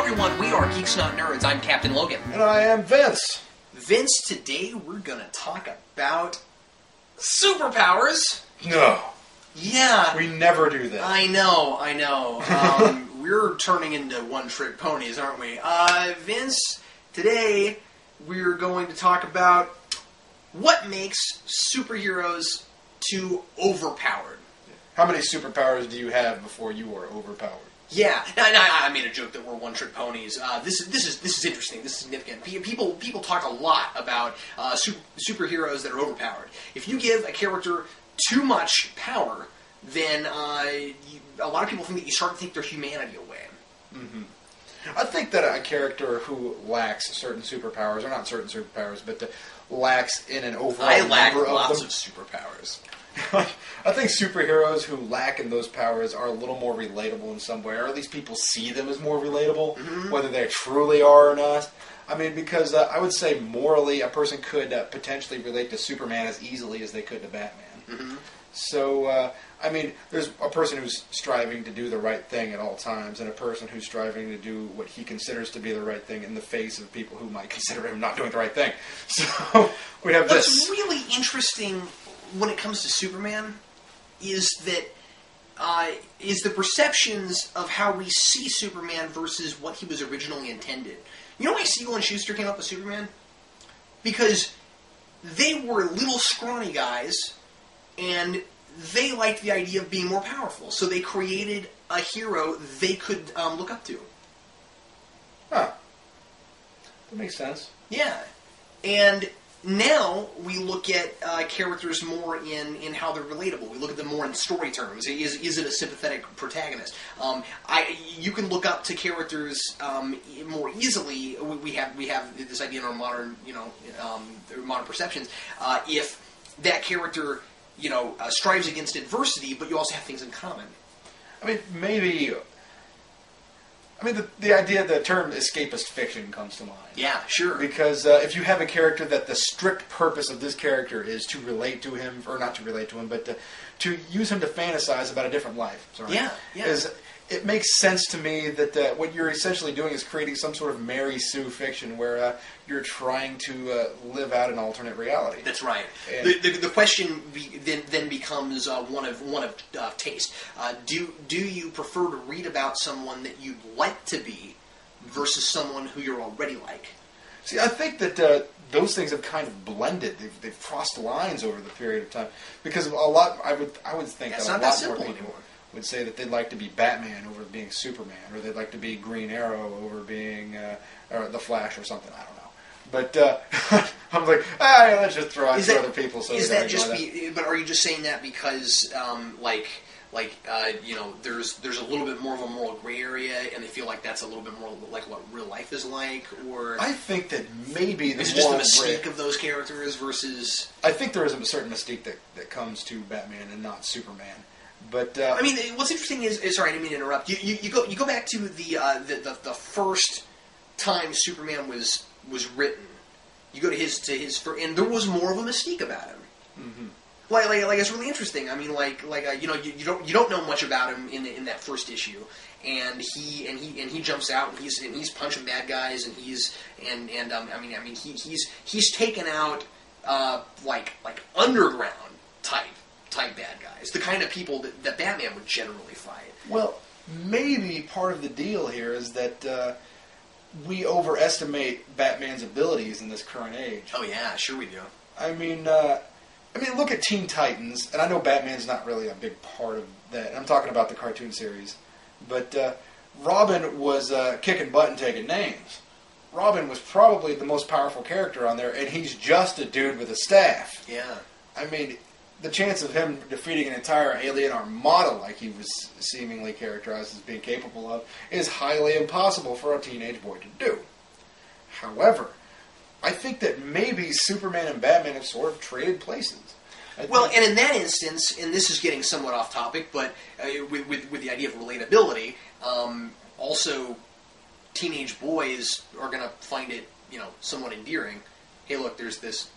everyone, we are Geeks Not Nerds. I'm Captain Logan. And I am Vince. Vince, today we're going to talk about superpowers. No. Yeah. We never do that. I know. We're turning into one-trick ponies, aren't we? Vince, today we're going to talk about what makes superheroes too overpowered. How many superpowers do you have before you are overpowered? Yeah, I made a joke that we're one-trick ponies. This is interesting. This is significant. People talk a lot about superheroes that are overpowered. If you give a character too much power, then a lot of people think that you start to take their humanity away. Mm-hmm. I think that a character who lacks certain superpowers, or not certain superpowers, but lacks in an overall I lack number lots of of superpowers. I think superheroes who lack in those powers are a little more relatable in some way, or at least people see them as more relatable, whether they truly are or not. I mean, because I would say morally a person could potentially relate to Superman as easily as they could to Batman. So, I mean, there's a person who's striving to do the right thing at all times, and a person who's striving to do what he considers to be the right thing in the face of people who might consider him not doing the right thing. So, we have this. What's really interesting when it comes to Superman is that is the perceptions of how we see Superman versus what he was originally intended. You know why Siegel and Schuster came up with Superman? Because they were little scrawny guys, and they liked the idea of being more powerful. So they created a hero they could look up to. Huh. That makes sense. Yeah. And now we look at characters more in how they're relatable. We look at them more in story terms. Is it a sympathetic protagonist? You can look up to characters more easily. We have this idea in our modern modern perceptions. If that character strives against adversity, but you also have things in common. I mean, maybe. I mean, the idea, the term escapist fiction comes to mind. Yeah, sure. Because if you have a character that the strict purpose of this character is to relate to him, or not to relate to him, but to use him to fantasize about a different life. Sorry. Yeah. It makes sense to me that what you're essentially doing is creating some sort of Mary Sue fiction where you're trying to live out an alternate reality. That's right. The question then becomes one of taste. Do you prefer to read about someone that you'd like to be versus someone who you're already like? See, I think that those things have kind of blended. They've crossed lines over the period of time because a lot. I would think That's that not a lot that more simple people anymore. would say that they'd like to be Batman over being Superman, or they'd like to be Green Arrow over being or the Flash or something. I don't know. But I'm like, let's just throw out two other people. So is that just but are you just saying that because there's a little bit more of a moral gray area, and they feel like that's a little bit more like what real life is like, or I think that maybe is it just the mystique of those characters versus? I think there is a certain mystique that comes to Batman and not Superman. But I mean, what's interesting is sorry, I didn't mean to interrupt. You go back to the first time Superman was written. You go to his and there was more of a mystique about him. Mm-hmm. Like it's really interesting. I mean, you don't know much about him in that first issue, and he jumps out and he's punching bad guys and he's taken out like underground type bad guys, the kind of people that Batman would generally fight. Well, maybe part of the deal here is that we overestimate Batman's abilities in this current age. Oh yeah, sure we do. I mean, look at Teen Titans, and I know Batman's not really a big part of that. I'm talking about the cartoon series, but Robin was kicking butt and taking names. Robin was probably the most powerful character on there, and he's just a dude with a staff. Yeah. I mean, the chance of him defeating an entire alien armada like he was seemingly characterized as being capable of is highly impossible for a teenage boy to do. However, I think that maybe Superman and Batman have sort of traded places. Well, and in that instance, and this is getting somewhat off topic, but with the idea of relatability, also teenage boys are going to find it, somewhat endearing. Hey, look, there's this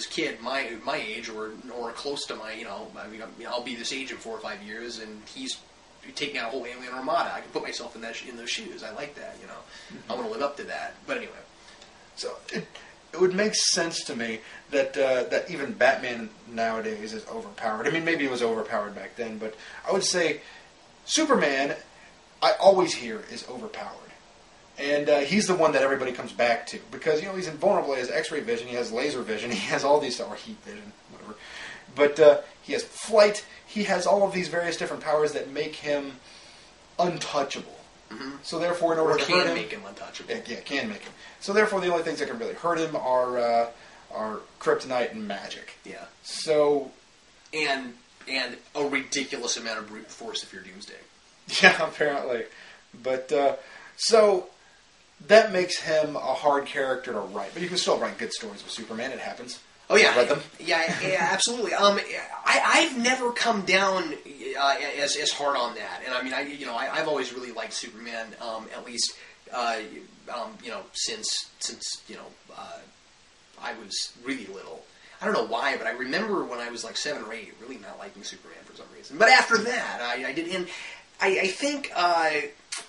kid my age or close to my, I'll be this age in 4 or 5 years, and he's taking out a whole alien armada. I can put myself in those shoes. I like that, I want to live up to that. But anyway. So it would make sense to me that that even Batman nowadays is overpowered. I mean, maybe it was overpowered back then, but I would say Superman, I always hear, is overpowered. And he's the one that everybody comes back to because, he's invulnerable. He has X-ray vision, he has laser vision, he has all these, or heat vision, whatever. But he has flight, he has all of these various different powers that make him untouchable. Mm-hmm. So therefore, in order to hurt him, make him untouchable. Yeah, can make him. So therefore, the only things that can really hurt him are kryptonite and magic. Yeah. So, and a ridiculous amount of brute force if you're Doomsday. Yeah, apparently. But so that makes him a hard character to write. But you can still write good stories with Superman. It happens. Oh yeah, read them. Yeah, absolutely. I've never come down as hard on that, and I mean, I've always really liked Superman, at least, since I was really little. I don't know why, but I remember when I was like 7 or 8, really not liking Superman for some reason. But after that, I did, and I think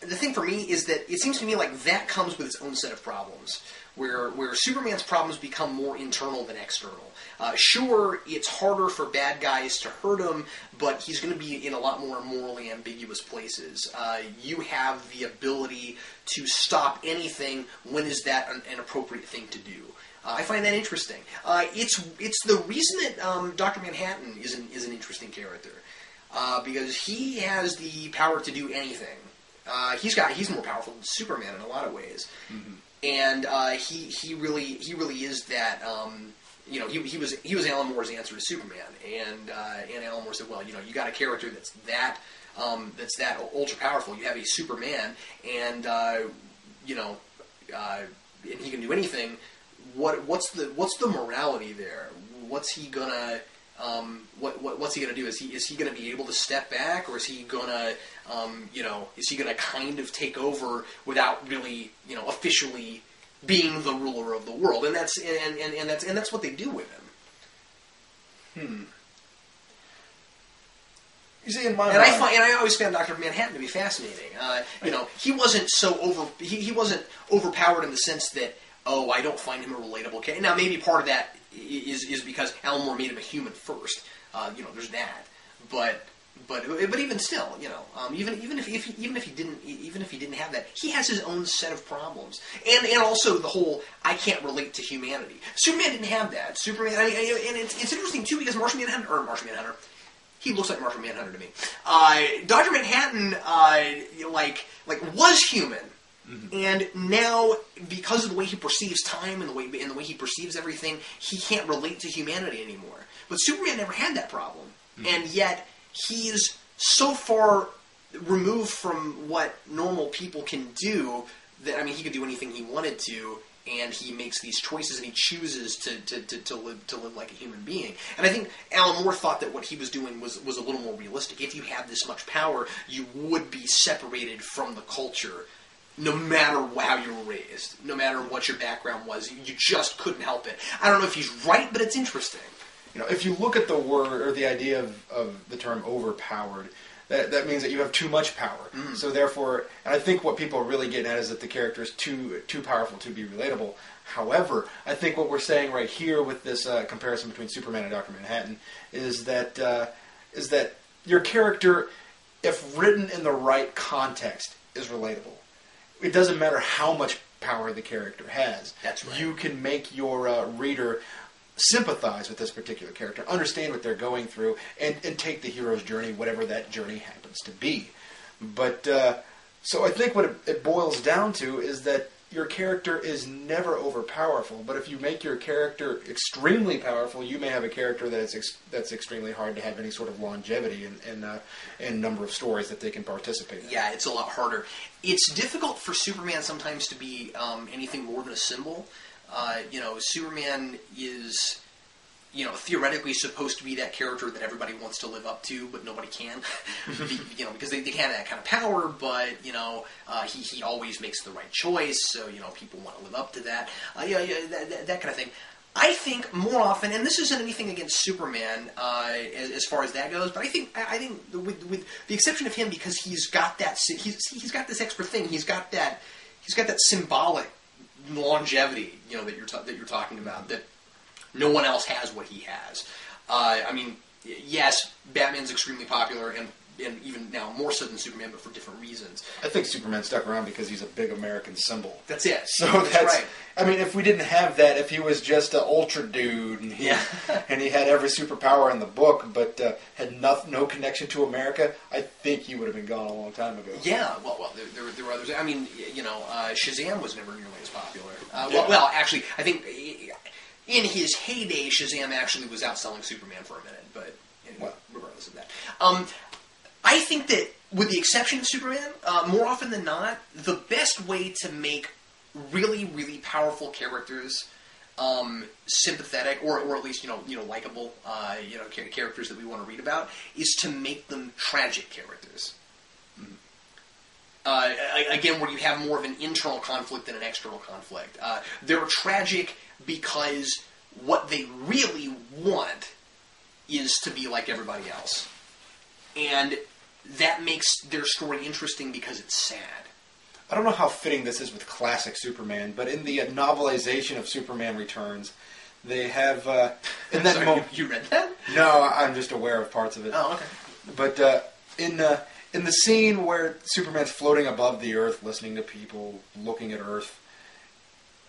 the thing for me is that it seems to me like that comes with its own set of problems. Where Superman's problems become more internal than external. Sure, it's harder for bad guys to hurt him, but he's going to be in a lot more morally ambiguous places. You have the ability to stop anything. When is that an appropriate thing to do? I find that interesting. It's the reason that Dr. Manhattan is an interesting character because he has the power to do anything. He's more powerful than Superman in a lot of ways. Mm-hmm. And he really is that. He was Alan Moore's answer to Superman, and Alan Moore said, well, you got a character that's that ultra powerful. You have a Superman, and and he can do anything. What's the morality there? What's he gonna what's he gonna do? Is he gonna be able to step back, or is he gonna kind of take over without really officially being the ruler of the world? And that's what they do with him. You see, in my mind, I always found Dr. Manhattan to be fascinating. He wasn't he wasn't overpowered in the sense that, oh, I don't find him a relatable character. Now, maybe part of that is because Alan Moore made him a human first. There's that. But even still, even if he didn't have that, he has his own set of problems, and also the whole I can't relate to humanity. Superman didn't have that. Superman, and it's interesting too because Martian Manhunter, he looks like Martian Manhunter to me. Dr. Manhattan, was human. Mm-hmm. And now, because of the way he perceives time and the way he perceives everything, he can't relate to humanity anymore. But Superman never had that problem, and yet he's so far removed from what normal people can do that he could do anything he wanted to, and he makes these choices and he chooses to live like a human being. And I think Alan Moore thought that what he was doing was a little more realistic. If you had this much power, you would be separated from the culture. No matter how you were raised, no matter what your background was, you just couldn't help it. I don't know if he's right, but it's interesting. If you look at the word or the idea of the term overpowered, that means that you have too much power. Mm. So therefore, and I think what people are really getting at is that the character is too powerful to be relatable. However, I think what we're saying right here with this comparison between Superman and Dr. Manhattan is that your character, if written in the right context, is relatable. It doesn't matter how much power the character has. That's right. You can make your reader sympathize with this particular character, understand what they're going through, and take the hero's journey, whatever that journey happens to be. But so I think what it boils down to is that your character is never overpowerful. But if you make your character extremely powerful, you may have a character that's extremely hard to have any sort of longevity in number of stories that they can participate in. Yeah, it's a lot harder. It's difficult for Superman sometimes to be anything more than a symbol. Superman is, theoretically supposed to be that character that everybody wants to live up to, but nobody can, because they have that kind of power, but, he always makes the right choice, so, people want to live up to that, that kind of thing. I think more often, and this isn't anything against Superman as far as that goes, but I think with the exception of him, because he's got he's got this extra thing. He's got that symbolic longevity, that you're talking about, that no one else has what he has. I mean, yes, Batman's extremely popular, and even now more so than Superman, but for different reasons. I think Superman stuck around because he's a big American symbol. That's it. So that's right. I mean, if we didn't have that, if he was just an ultra dude and he had every superpower in the book, but had no connection to America, I think he would have been gone a long time ago. Yeah. Well, there were others. I mean, Shazam was never nearly as popular. Well, actually, I think in his heyday, Shazam actually was outselling Superman for a minute. But anyway, regardless of that. I think that, with the exception of Superman, more often than not, the best way to make really, really powerful characters sympathetic, or at least likable, characters that we want to read about, is to make them tragic characters. Again, where you have more of an internal conflict than an external conflict. They're tragic because what they really want is to be like everybody else. And that makes their story interesting because it's sad. I don't know how fitting this is with classic Superman, but in the novelization of Superman Returns, they have... in that Sorry, you read that? No, I'm just aware of parts of it. Oh, okay. But in the scene where Superman's floating above the Earth, listening to people, looking at Earth,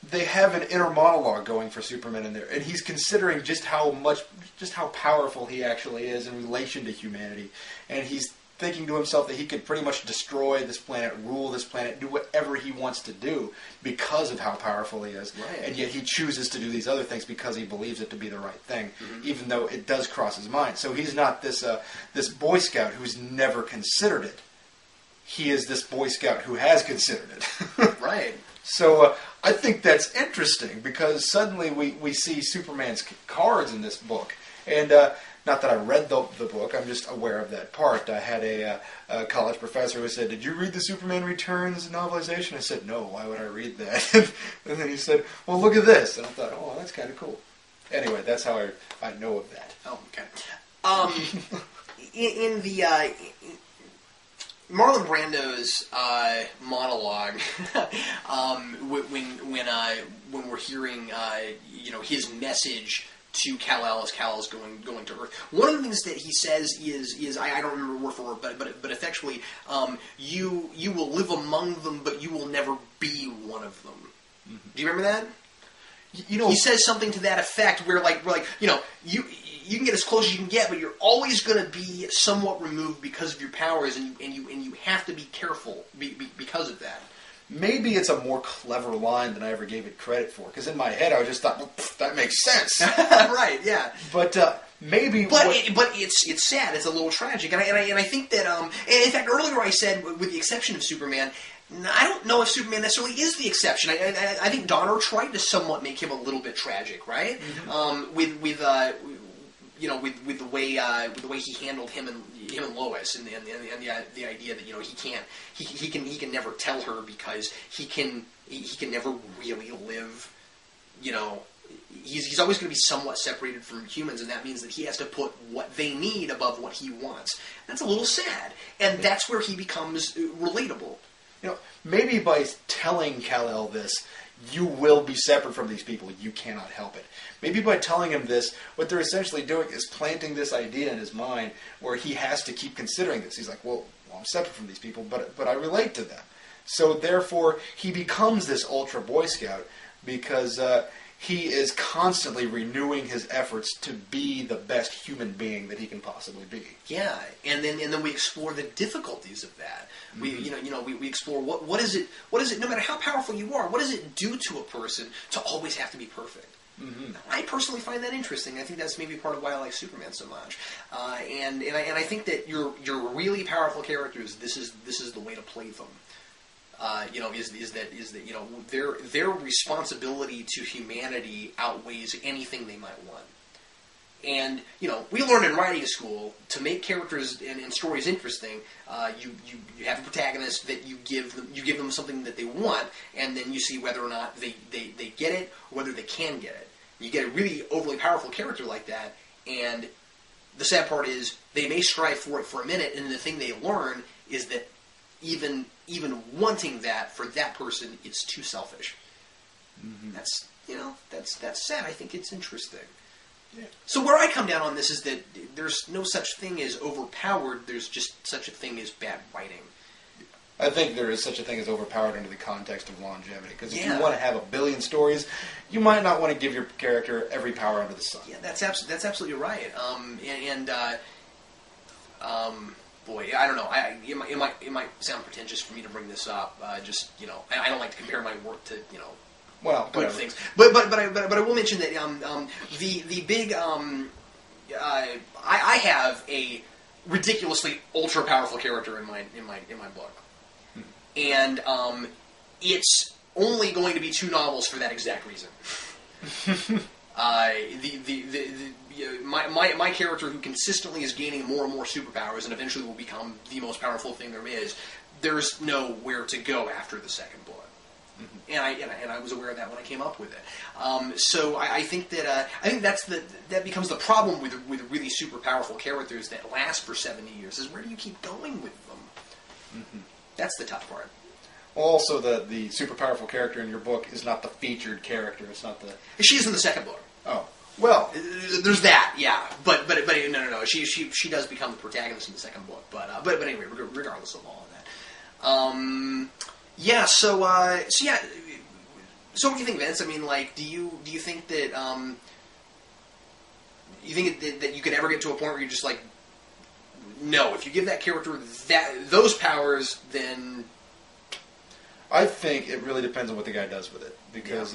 they have an inner monologue going for Superman in there, and he's considering just how powerful he actually is in relation to humanity, and he's thinking to himself that he could pretty much destroy this planet, rule this planet, do whatever he wants to do because of how powerful he is, right. And yet he chooses to do these other things because he believes it to be the right thing, even though it does cross his mind. So he's not this Boy Scout who's never considered it. He is this Boy Scout who has considered it. Right. So I think that's interesting because suddenly we see Superman's cards in this book. And not that I read the book, I'm just aware of that part. I had a college professor who said, "Did you read the Superman Returns novelization?" I said, "No, why would I read that?" And then he said, "Well, look at this." And I thought, "Oh, that's kind of cool." Anyway, that's how I know of that. Oh, okay. In the... Marlon Brando's monologue, when we're hearing his message to Kal-El as Kal-El's going to Earth, one of the things that he says is I don't remember word for word, but effectually, you will live among them, but you will never be one of them. Mm-hmm. Do you remember that? He says something to that effect, where you can get as close as you can get, but you're always going to be somewhat removed because of your powers, and you have to be careful because of that. Maybe it's a more clever line than I ever gave it credit for, because in my head I just thought, well, that makes sense. Right, yeah. But maybe... But it's sad, it's a little tragic, and I think that... in fact, earlier I said, with the exception of Superman, I don't know if Superman necessarily is the exception. I think Donner tried to somewhat make him a little bit tragic, right? Mm-hmm. With the way he handled him and Lois, and the idea that he can never tell her because he can never really live. He's always going to be somewhat separated from humans, and that means that he has to put what they need above what he wants. That's a little sad, and that's where he becomes relatable. Maybe by telling Kal-El this, you will be separate from these people. You cannot help it. Maybe by telling him this, what they're essentially doing is planting this idea in his mind where he has to keep considering this. He's like, well I'm separate from these people, but I relate to them. So therefore, he becomes this ultra Boy Scout because he is constantly renewing his efforts to be the best human being that he can possibly be. Yeah, and then we explore the difficulties of that. Mm-hmm. We explore what is it. No matter how powerful you are, what does it do to a person to always have to be perfect? Mm-hmm. I personally find that interesting. I think that's maybe part of why I like Superman so much. And I think that your really powerful characters, this is the way to play them. Is that their responsibility to humanity outweighs anything they might want. And we learned in writing school to make characters and stories interesting. You have a protagonist that you give them something that they want, and then you see whether or not they get it or whether they can get it. You get a really overly powerful character like that, and the sad part is they may strive for it for a minute, and the thing they learn is that even wanting that for that person is too selfish. Mm-hmm. That's sad. I think it's interesting. Yeah. So where I come down on this is that there's no such thing as overpowered. There's just such a thing as bad writing. I think there is such a thing as overpowered under the context of longevity. Because if you want to have a billion stories, you might not want to give your character every power under the sun. Yeah, that's absolutely right. Boy, I don't know. It might sound pretentious for me to bring this up. I don't like to compare my work to good things. But I will mention that the big I have a ridiculously ultra powerful character in my book. And it's only going to be 2 novels for that exact reason. My character, who consistently is gaining more and more superpowers, and eventually will become the most powerful thing there is. There's nowhere to go after the second book, and I was aware of that when I came up with it. So I think that becomes the problem with really super powerful characters that last for 70 years. Is where do you keep going with them? Mm-hmm. That's the tough part. Well, also, the super powerful character in your book is not the featured character. It's not the... She's in the second book. Oh. Well... There's that, yeah. But no. She does become the protagonist in the second book. But anyway, regardless of all of that. Yeah, so what do you think, Vince? I mean, like, do you think that... you think that you could ever get to a point where you're just like... No, if you give that character those powers, then... I think it really depends on what the guy does with it. Because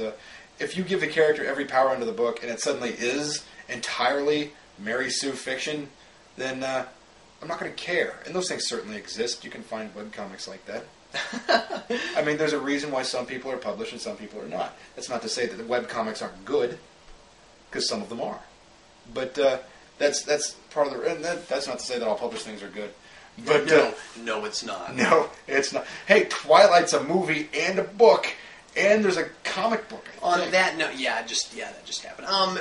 if you give the character every power under the book, and it suddenly is entirely Mary Sue fiction, then I'm not going to care. And those things certainly exist. You can find webcomics like that. I mean, there's a reason why some people are published and some people are not. That's not to say that the webcomics aren't good, because some of them are. But... That's part of the... And that's not to say that all published things are good. But no, it's not. No, it's not. Hey, Twilight's a movie and a book, and there's a comic book. On that note, that just happened. On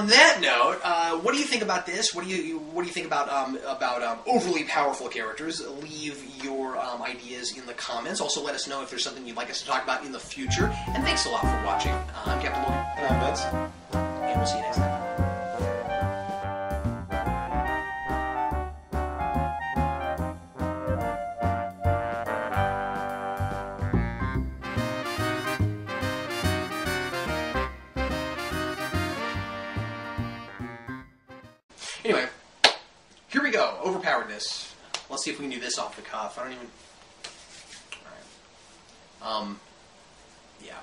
that note, what do you think about this? What do you think about overly powerful characters? Leave your ideas in the comments. Also, let us know if there's something you'd like us to talk about in the future. And thanks a lot for watching. I'm Captain Logan. And I'm Vince. And we'll see you next time. Anyway, here we go. Overpoweredness. Let's see if we can do this off the cuff. I don't even... Alright. Yeah.